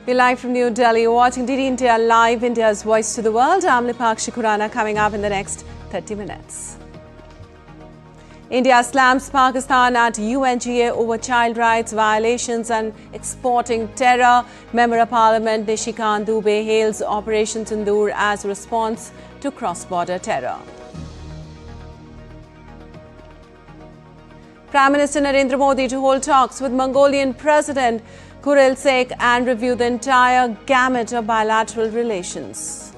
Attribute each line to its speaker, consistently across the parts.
Speaker 1: We're live from New Delhi. You're watching DD India Live, India's voice to the world. I'm Lipakshi Khurana, coming up in the next 30 minutes. India slams Pakistan at UNGA over child rights violations and exporting terror. Member of Parliament Nishikant Dubey hails Operation Sindoor as a response to cross-border terror. Prime Minister Narendra Modi to hold talks with Mongolian President Khurelsukh and review the entire gamut of bilateral relations.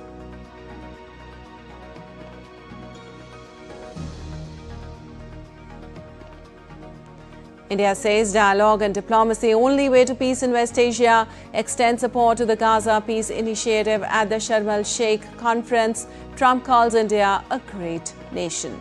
Speaker 1: India says dialogue and diplomacy only way to peace in West Asia. Extends support to the Gaza Peace initiative at the Sharm el-Sheikh conference. Trump calls India a great nation.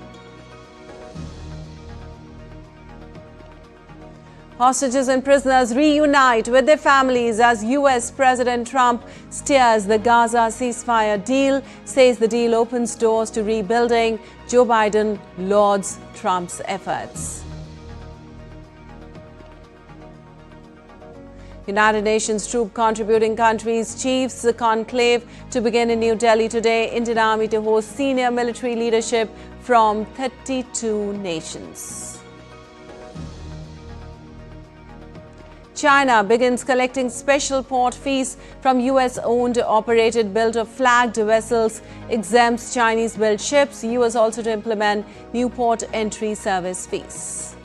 Speaker 1: Hostages and prisoners reunite with their families as US President Trump steers the Gaza ceasefire deal, says the deal opens doors to rebuilding. Joe Biden lauds Trump's efforts. United Nations troop contributing countries chiefs conclave to begin in New Delhi today. Indian Army to host senior military leadership from 32 nations. China begins collecting special port fees from US-owned operated build of flagged vessels, exempts Chinese-built ships. US also to implement new port entry service fees.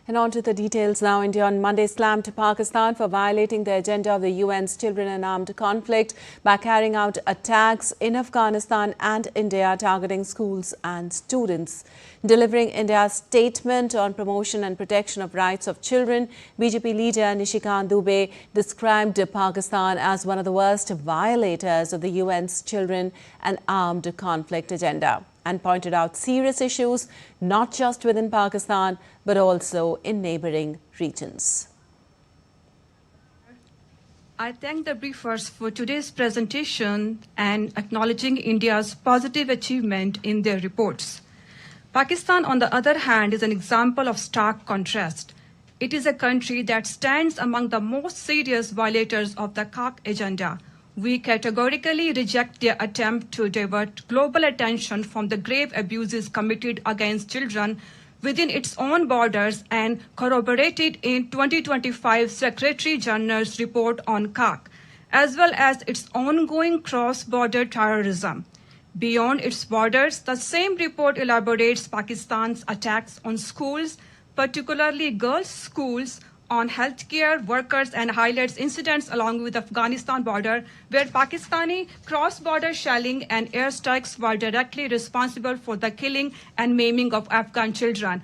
Speaker 1: And on to the details now. India on Monday slammed Pakistan for violating the agenda of the UN's Children in Armed Conflict by carrying out attacks in Afghanistan and India targeting schools and students. Delivering India's statement on promotion and protection of rights of children, BJP leader Nishikant Dubey described Pakistan as one of the worst violators of the UN's Children and Armed Conflict agenda, and pointed out serious issues not just within Pakistan but also in neighbouring regions.
Speaker 2: I thank the briefers for today's presentation and acknowledging India's positive achievement in their reports. Pakistan, on the other hand, is an example of stark contrast. It is a country that stands among the most serious violators of the CAC agenda. We categorically reject their attempt to divert global attention from the grave abuses committed against children within its own borders and corroborated in 2025 Secretary General's report on CAC, as well as its ongoing cross-border terrorism. Beyond its borders, the same report elaborates Pakistan's attacks on schools, particularly girls' schools, on healthcare workers, and highlights incidents along with the Afghanistan border where Pakistani cross-border shelling and airstrikes were directly responsible for the killing and maiming of Afghan children.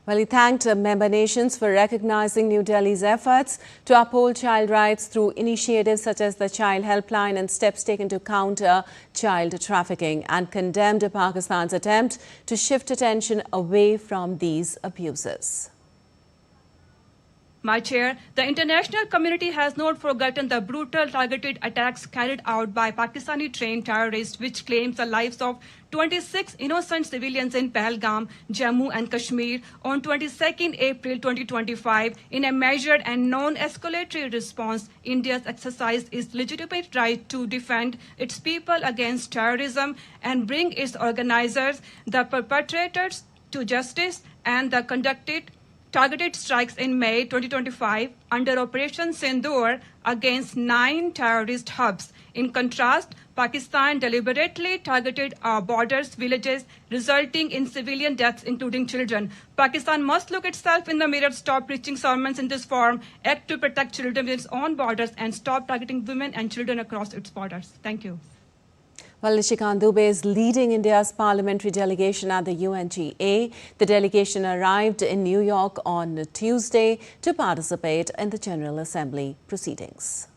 Speaker 1: Well, he thanked member nations for recognizing New Delhi's efforts to uphold child rights through initiatives such as the Child Helpline and steps taken to counter child trafficking, and condemned Pakistan's attempt to shift attention away from these abuses.
Speaker 2: My chair, the international community has not forgotten the brutal targeted attacks carried out by Pakistani-trained terrorists, which claims the lives of 26 innocent civilians in Pahalgam, Jammu and Kashmir on 22nd April 2025. In a measured and non-escalatory response, India's exercised its legitimate right to defend its people against terrorism and bring its organizers, the perpetrators, to justice, and the conducted targeted strikes in May 2025 under Operation Sindoor against 9 terrorist hubs. In contrast, Pakistan deliberately targeted our borders, villages, resulting in civilian deaths, including children. Pakistan must look itself in the mirror, stop preaching sermons in this form, act to protect children within its own borders, and stop targeting women and children across its borders. Thank you.
Speaker 1: Well, Nishikant Dubey is leading India's parliamentary delegation at the UNGA. The delegation arrived in New York on Tuesday to participate in the General Assembly proceedings.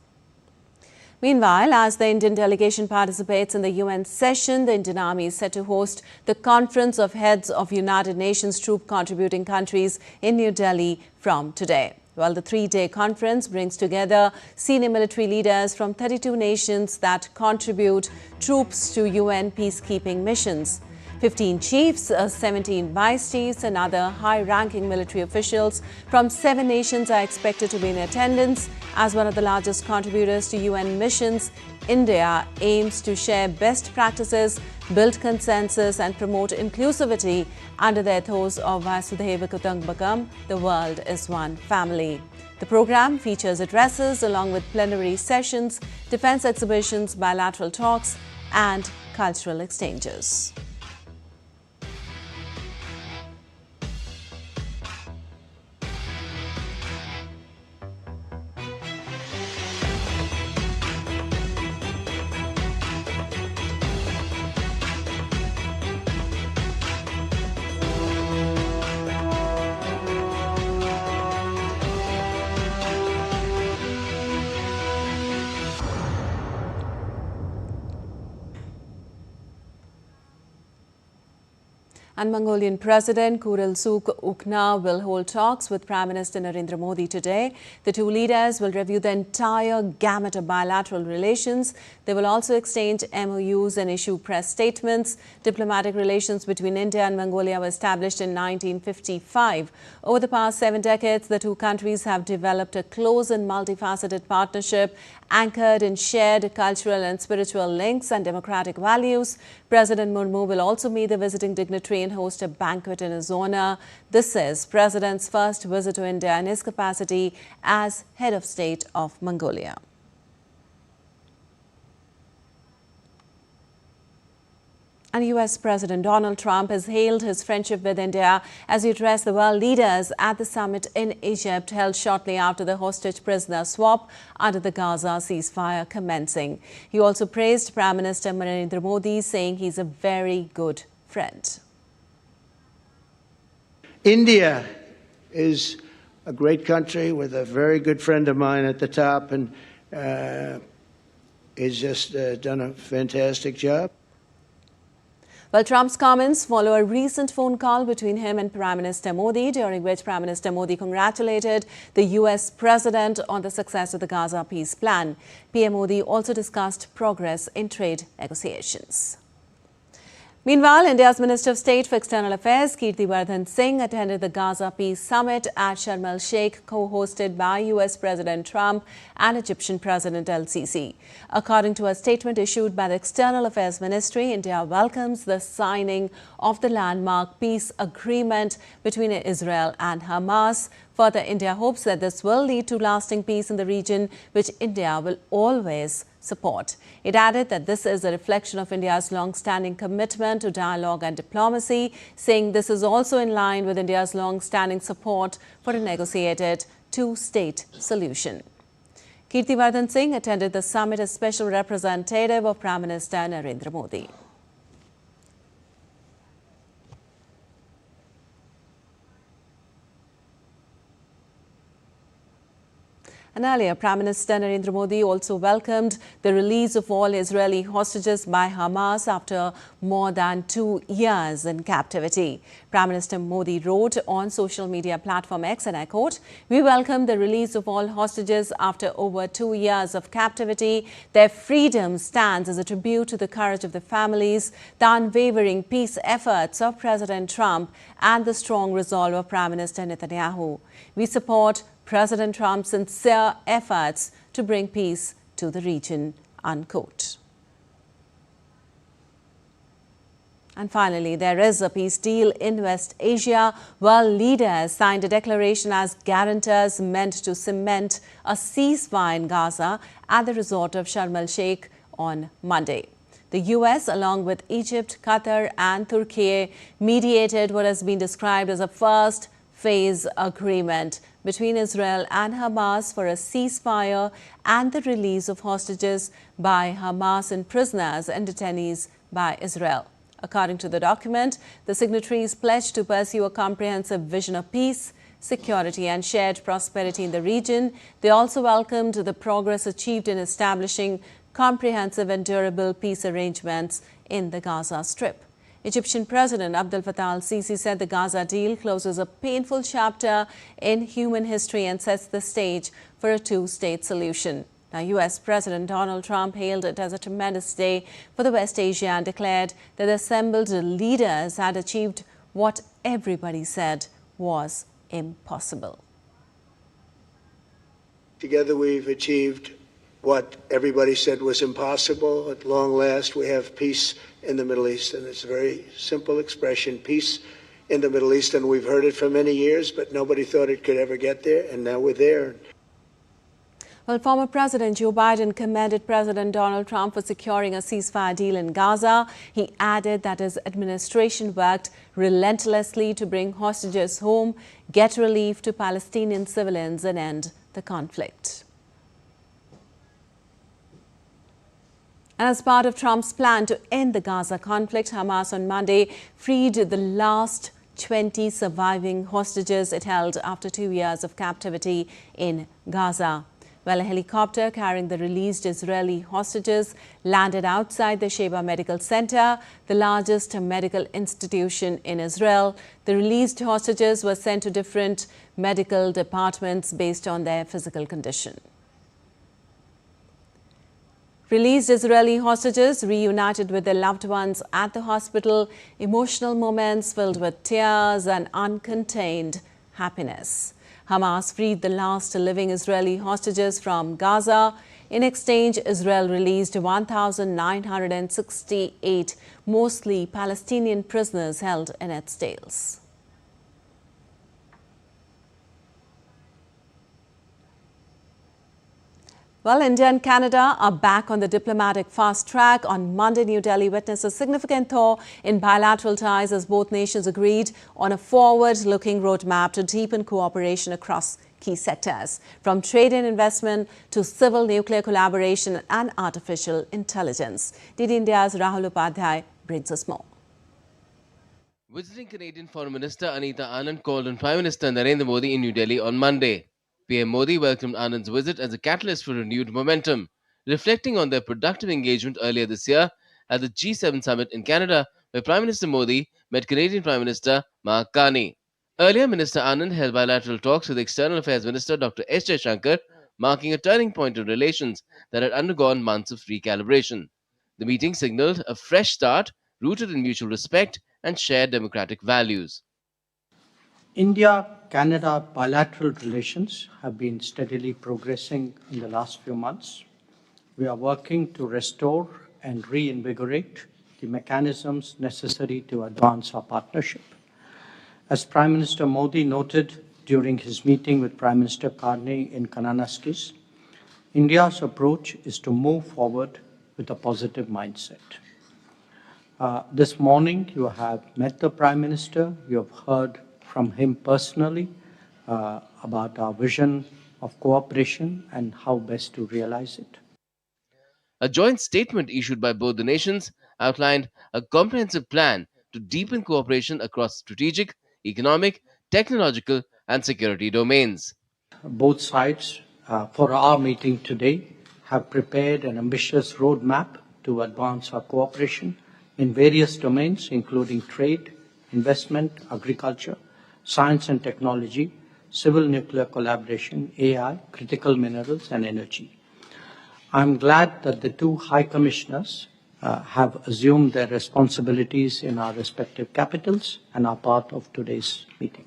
Speaker 1: Meanwhile, as the Indian delegation participates in the UN session, the Indian Army is set to host the Conference of Heads of United Nations troop contributing countries in New Delhi from today. Well, the three-day conference brings together senior military leaders from 32 nations that contribute troops to UN peacekeeping missions. 15 chiefs, 17 vice chiefs and other high-ranking military officials from 7 nations are expected to be in attendance. As one of the largest contributors to UN missions, India aims to share best practices, build consensus and promote inclusivity under the ethos of Vasudhaiva Kutumbakam, the world is one family. The program features addresses along with plenary sessions, defense exhibitions, bilateral talks and cultural exchanges. And Mongolian President Khurelsukh Ukna will hold talks with Prime Minister Narendra Modi today. The two leaders will review the entire gamut of bilateral relations. They will also exchange MOUs and issue press statements. Diplomatic relations between India and Mongolia were established in 1955. Over the past 7 decades, the two countries have developed a close and multifaceted partnership anchored in shared cultural and spiritual links and democratic values. President Murmu will also meet the visiting dignitary and host a banquet in his honor. This is President's first visit to India in his capacity as head of state of Mongolia. And US President Donald Trump has hailed his friendship with India as he addressed the world leaders at the summit in Egypt held shortly after the hostage prisoner swap under the Gaza ceasefire commencing. He also praised Prime Minister Narendra Modi, saying he's a very good friend.
Speaker 3: India is a great country with a very good friend of mine at the top, and he's just done a fantastic job.
Speaker 1: Well, Trump's comments follow a recent phone call between him and Prime Minister Modi, during which Prime Minister Modi congratulated the US president on the success of the Gaza Peace plan. PM Modi also discussed progress in trade negotiations. Meanwhile, India's Minister of State for External Affairs, Kirti Singh, attended the Gaza Peace Summit at Sharm el-Sheikh, co-hosted by US President Trump and Egyptian President el-Sisi. According to a statement issued by the External Affairs Ministry, India welcomes the signing of the landmark peace agreement between Israel and Hamas. Further, India hopes that this will lead to lasting peace in the region, which India will always support. It added that this is a reflection of India's long-standing commitment to dialogue and diplomacy, saying this is also in line with India's long-standing support for a negotiated two-state solution. Kirti Singh attended the summit as special representative of Prime Minister Narendra Modi. And earlier, Prime Minister Narendra Modi also welcomed the release of all Israeli hostages by Hamas after more than 2 years in captivity. Prime Minister Modi wrote on social media platform X, and I quote, "We welcome the release of all hostages after over 2 years of captivity. Their freedom stands as a tribute to the courage of the families, the unwavering peace efforts of President Trump, and the strong resolve of Prime Minister Netanyahu. We support President Trump's sincere efforts to bring peace to the region," unquote. And finally, there is a peace deal in West Asia. World leaders signed a declaration as guarantors meant to cement a ceasefire in Gaza at the resort of Sharm el-Sheikh on Monday. The US, along with Egypt, Qatar and Turkey, mediated what has been described as a first phase agreement between Israel and Hamas for a ceasefire and the release of hostages by Hamas and prisoners and detainees by Israel. According to the document, the signatories pledged to pursue a comprehensive vision of peace, security and shared prosperity in the region. They also welcomed the progress achieved in establishing comprehensive and durable peace arrangements in the Gaza Strip. Egyptian President Abdel Fattah al-Sisi said the Gaza deal closes a painful chapter in human history and sets the stage for a two-state solution. Now, U.S. President Donald Trump hailed it as a tremendous day for the West Asia and declared that the assembled leaders had achieved what everybody said was impossible.
Speaker 3: Together we've achieved what everybody said was impossible. At long last, we have peace in the Middle East, and it's a very simple expression, peace in the Middle East, and we've heard it for many years, but nobody thought it could ever get there, and now we're there.
Speaker 1: Well, former President Joe Biden commended President Donald Trump for securing a ceasefire deal in Gaza. He added that his administration worked relentlessly to bring hostages home, get relief to Palestinian civilians, and end the conflict. And as part of Trump's plan to end the Gaza conflict, Hamas on Monday freed the last 20 surviving hostages it held after 2 years of captivity in Gaza. Well, a helicopter carrying the released Israeli hostages landed outside the Sheba Medical Center, the largest medical institution in Israel. The released hostages were sent to different medical departments based on their physical condition. Released Israeli hostages reunited with their loved ones at the hospital, emotional moments filled with tears and uncontained happiness. Hamas freed the last living Israeli hostages from Gaza. In exchange, Israel released 1,968 mostly Palestinian prisoners held in its jails. Well, India and Canada are back on the diplomatic fast track. On Monday, New Delhi witnessed a significant thaw in bilateral ties as both nations agreed on a forward-looking roadmap to deepen cooperation across key sectors, from trade and investment to civil nuclear collaboration and artificial intelligence. DD India's Rahul Upadhyay brings us more.
Speaker 4: Visiting Canadian Foreign Minister Anita Anand called on Prime Minister Narendra Modi in New Delhi on Monday. PM Modi welcomed Anand's visit as a catalyst for renewed momentum, reflecting on their productive engagement earlier this year at the G7 summit in Canada, where Prime Minister Modi met Canadian Prime Minister Mark Carney. Earlier, Minister Anand held bilateral talks with External Affairs Minister Dr. S. Jaishankar, marking a turning point in relations that had undergone months of recalibration. The meeting signaled a fresh start rooted in mutual respect and shared democratic values.
Speaker 5: India-Canada bilateral relations have been steadily progressing in the last few months. We are working to restore and reinvigorate the mechanisms necessary to advance our partnership. As Prime Minister Modi noted during his meeting with Prime Minister Carney in Kananaskis, India's approach is to move forward with a positive mindset. This morning, you have met the Prime Minister, you have heard from him personally about our vision of cooperation and how best to realize it.
Speaker 4: A joint statement issued by both the nations outlined a comprehensive plan to deepen cooperation across strategic, economic, technological, and security domains.
Speaker 5: Both sides, for our meeting today, have prepared an ambitious roadmap to advance our cooperation in various domains, including trade, investment, agriculture, science and technology, civil nuclear collaboration, AI, critical minerals, and energy. I'm glad that the two High Commissioners have assumed their responsibilities in our respective capitals and are part of today's meeting.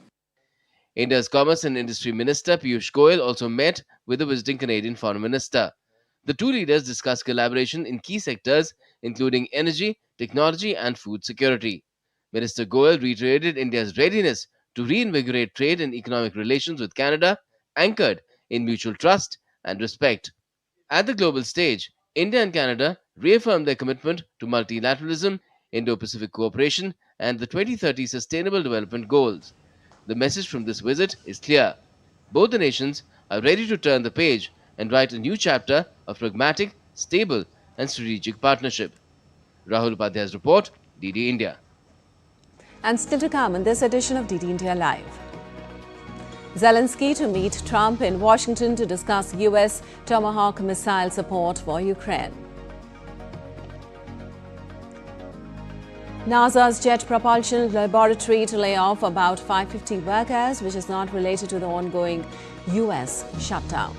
Speaker 4: India's Commerce and Industry Minister Piyush Goyal also met with the visiting Canadian Foreign Minister. The two leaders discussed collaboration in key sectors, including energy, technology, and food security. Minister Goyal reiterated India's readiness to reinvigorate trade and economic relations with Canada, anchored in mutual trust and respect. At the global stage, India and Canada reaffirmed their commitment to multilateralism, Indo-Pacific cooperation, and the 2030 Sustainable Development Goals. The message from this visit is clear. Both the nations are ready to turn the page and write a new chapter of pragmatic, stable, and strategic partnership. Rahul Upadhyay's report, DD India.
Speaker 1: And still to come in this edition of DD India Live. Zelensky to meet Trump in Washington to discuss U.S. Tomahawk missile support for Ukraine. NASA's Jet Propulsion Laboratory to lay off about 550 workers, which is not related to the ongoing U.S. shutdown.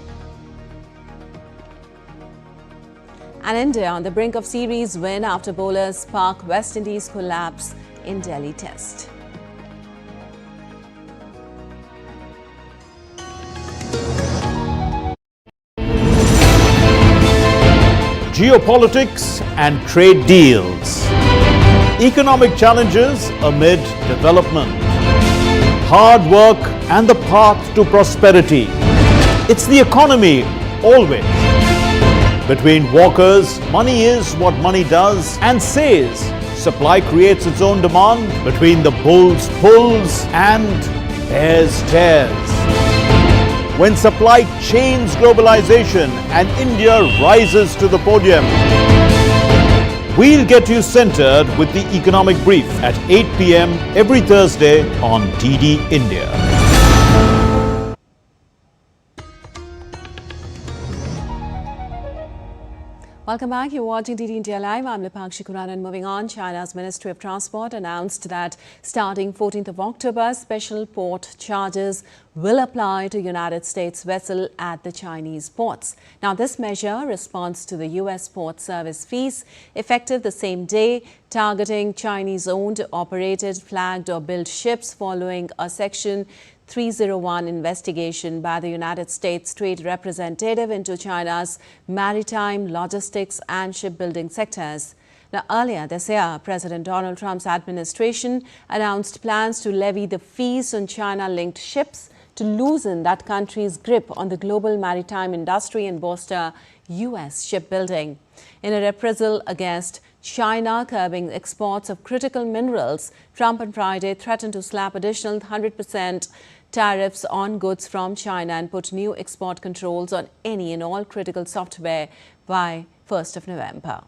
Speaker 1: And India on the brink of series win after bowlers spark West Indies collapse in Delhi Test.
Speaker 6: Geopolitics and trade deals. Economic challenges amid development. Hard work and the path to prosperity. It's the economy always. Between walkers, money is what money does and says. Supply creates its own demand. Between the bulls pulls and bears tears. When supply chains globalization and India rises to the podium. We'll get you centered with the Economic Brief at 8 p.m. every Thursday on DD India.
Speaker 1: Welcome back. You're watching DD India Live. I'm Lipakshi Kuran, and moving on, China's Ministry of Transport announced that starting 14th of October, special port charges will apply to United States vessels at the Chinese ports. Now, this measure responds to the U.S. port service fees effective the same day, targeting Chinese-owned, operated, flagged or built ships following a Section 301 investigation by the United States Trade Representative into China's maritime, logistics and shipbuilding sectors. Now, earlier this year, President Donald Trump's administration announced plans to levy the fees on China-linked ships to loosen that country's grip on the global maritime industry and bolster U.S. shipbuilding. In a reprisal against China curbing exports of critical minerals, Trump on Friday threatened to slap additional 100% tariffs on goods from China and put new export controls on any and all critical software by 1st of November.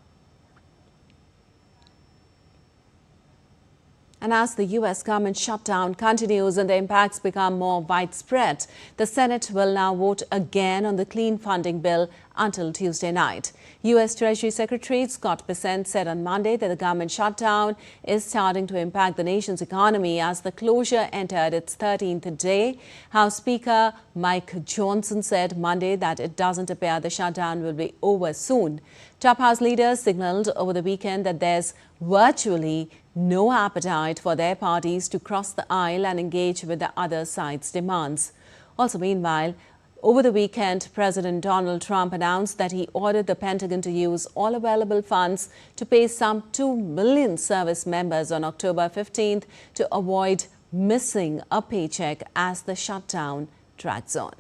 Speaker 1: And as the U.S. government shutdown continues and the impacts become more widespread, the Senate will now vote again on the clean funding bill until Tuesday night. U.S. Treasury Secretary Scott Bessent said on Monday that the government shutdown is starting to impact the nation's economy as the closure entered its 13th day. House Speaker Mike Johnson said Monday that it doesn't appear the shutdown will be over soon. Top House leaders signaled over the weekend that there's virtually no appetite for their parties to cross the aisle and engage with the other side's demands. Also, meanwhile, over the weekend, President Donald Trump announced that he ordered the Pentagon to use all available funds to pay some 2 million service members on October 15th to avoid missing a paycheck as the shutdown drags on.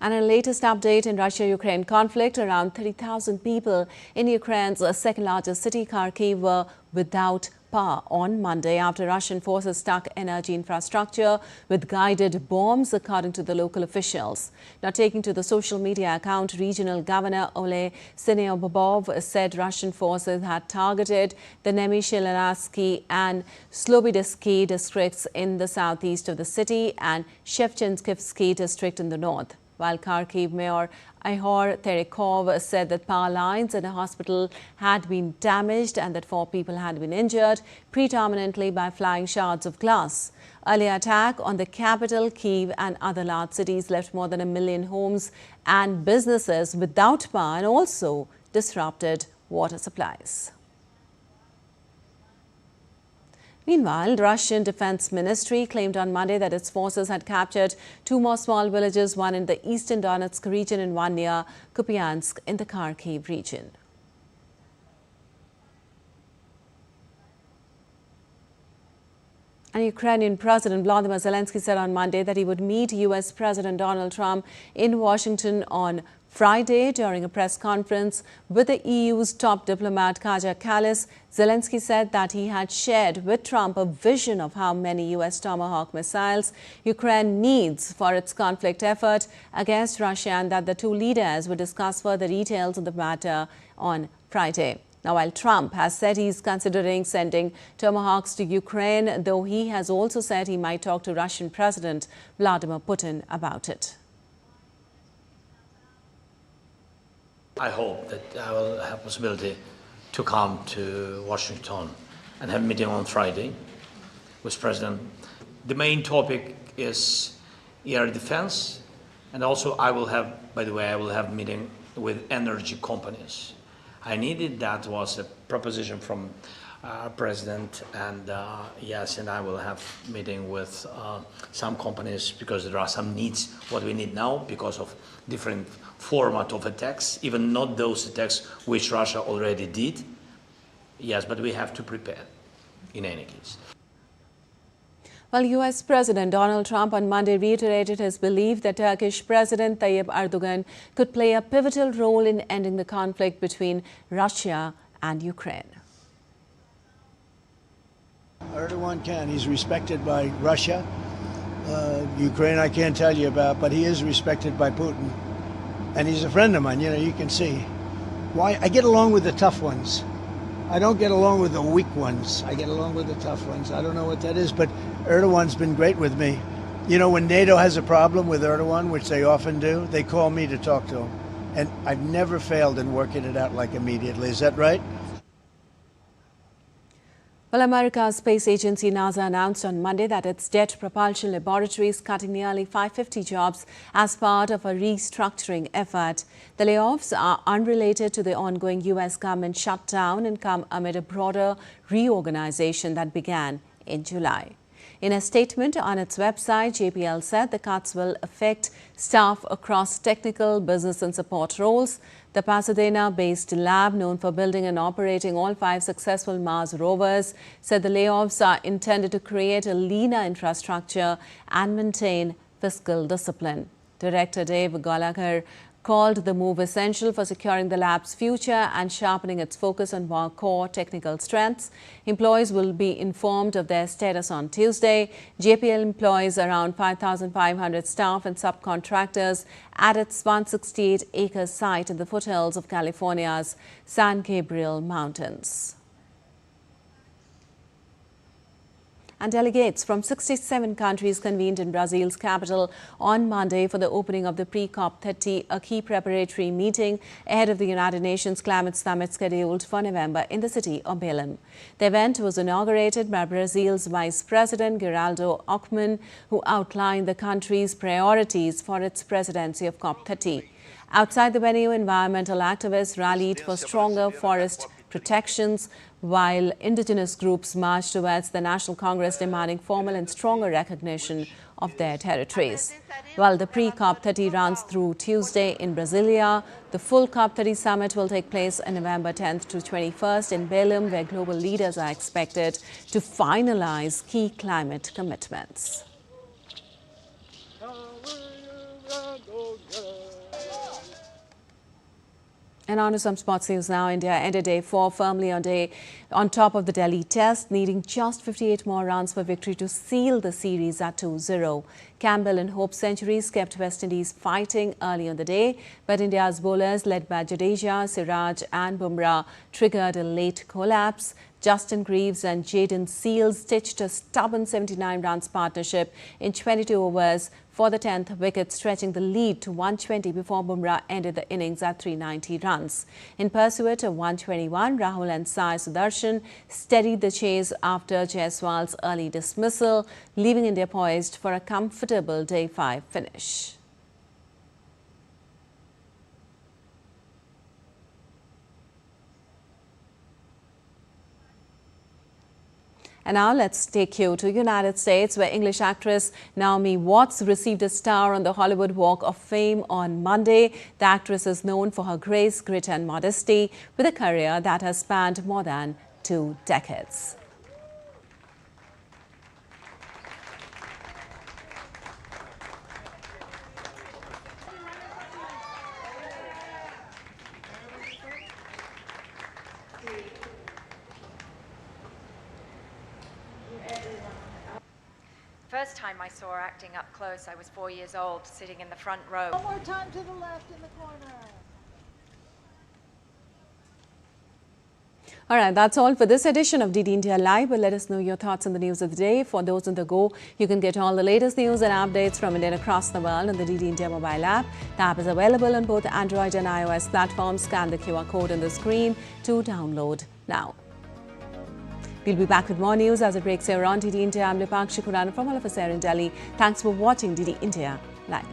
Speaker 1: And a latest update in Russia-Ukraine conflict, around 30,000 people in Ukraine's second-largest city, Kharkiv, were without power on Monday after Russian forces struck energy infrastructure with guided bombs, according to the local officials. Now, taking to the social media account, Regional Governor Ole Syniobobov said Russian forces had targeted the Nemyshilinarsky and Slobodisky districts in the southeast of the city and Shevchenkivsky district in the north. While Kharkiv Mayor Ihor Terekov said that power lines and a hospital had been damaged and that 4 people had been injured, predominantly by flying shards of glass. Earlier attack on the capital, Kyiv, and other large cities left more than 1 million homes and businesses without power and also disrupted water supplies. Meanwhile, Russian Defense Ministry claimed on Monday that its forces had captured 2 more small villages, one in the eastern Donetsk region and one near Kupiansk in the Kharkiv region. And Ukrainian President Volodymyr Zelensky said on Monday that he would meet U.S. President Donald Trump in Washington on Friday, during a press conference with the EU's top diplomat Kaja Kallas, Zelensky said that he had shared with Trump a vision of how many U.S. Tomahawk missiles Ukraine needs for its conflict effort against Russia, and that the two leaders would discuss further details of the matter on Friday. Now, while Trump has said he's considering sending Tomahawks to Ukraine, though he has also said he might talk to Russian President Vladimir Putin about it.
Speaker 7: I hope that I will have possibility to come to Washington and have a meeting on Friday with President. The main topic is air defense, and also I will have a meeting with energy companies. I needed that was a proposition from President, and yes, and I will have meeting with some companies because there are some needs what we need now because of different format of attacks, even not those attacks which Russia already did. Yes, but we have to prepare in any case.
Speaker 1: Well, U.S. President Donald Trump on Monday reiterated his belief that Turkish President Tayyip Erdogan could play a pivotal role in ending the conflict between Russia and Ukraine.
Speaker 3: Erdogan can. He's respected by Russia. Ukraine I can't tell you about, but he is respected by Putin. And he's a friend of mine, you can see. Why? I get along with the tough ones. I don't get along with the weak ones. I get along with the tough ones. I don't know what that is, but Erdogan's been great with me. When NATO has a problem with Erdogan, which they often do, they call me to talk to him. And I've never failed in working it out like immediately. Is that right?
Speaker 1: Well, America's space agency NASA announced on Monday that its Jet Propulsion Laboratory is cutting nearly 550 jobs as part of a restructuring effort. The layoffs are unrelated to the ongoing U.S. government shutdown and come amid a broader reorganization that began in July. In a statement on its website, JPL said the cuts will affect staff across technical, business and support roles. The Pasadena-based lab, known for building and operating all 5 successful Mars rovers, said the layoffs are intended to create a leaner infrastructure and maintain fiscal discipline. Director Dave Gallagher called the move essential for securing the lab's future and sharpening its focus on more core technical strengths. Employees will be informed of their status on Tuesday. JPL employs around 5,500 staff and subcontractors at its 168-acre site in the foothills of California's San Gabriel Mountains. And delegates from 67 countries convened in Brazil's capital on Monday for the opening of the pre-COP30, a key preparatory meeting ahead of the United Nations Climate Summit scheduled for November in the city of Belém. The event was inaugurated by Brazil's Vice President Geraldo Alckmin, who outlined the country's priorities for its presidency of COP30. Outside the venue, environmental activists rallied for stronger forest protections, while indigenous groups marched towards the National Congress demanding formal and stronger recognition of their territories. While the pre-COP30 runs through Tuesday in Brasilia, the full COP30 summit will take place on November 10th to 21st in Belém, where global leaders are expected to finalize key climate commitments. And on to some sports news now. India ended day 4 firmly on top of the Delhi test, needing just 58 more runs for victory to seal the series at 2-0. Campbell and Hope's centuries kept West Indies fighting early on the day, but India's bowlers led by Jadeja, Siraj and Bumrah triggered a late collapse. Justin Greaves and Jayden Seales stitched a stubborn 79 runs partnership in 22 overs for the 10th wicket, stretching the lead to 120 before Bumrah ended the innings at 390 runs. In pursuit of 121, Rahul and Sai Sudarshan steadied the chase after Jaiswal's early dismissal, leaving India poised for a comfortable day 5 finish. And now let's take you to United States, where English actress Naomi Watts received a star on the Hollywood Walk of Fame on Monday. The actress is known for her grace, grit and modesty, with a career that has spanned more than 2 decades.
Speaker 8: first time I saw her acting up close, I was 4 years old, sitting in the front row.
Speaker 9: One more time to the left in the corner.
Speaker 1: All right, that's all for this edition of DD India Live. But let us know your thoughts on the news of the day. For those on the go, you can get all the latest news and updates from India across the world on the DD India mobile app. The app is available on both Android and iOS platforms. Scan the QR code on the screen to download now. We'll be back with more news as it breaks here on DD India. I'm Lipakshi Kurana from all of us here in Delhi. Thanks for watching DD India Live.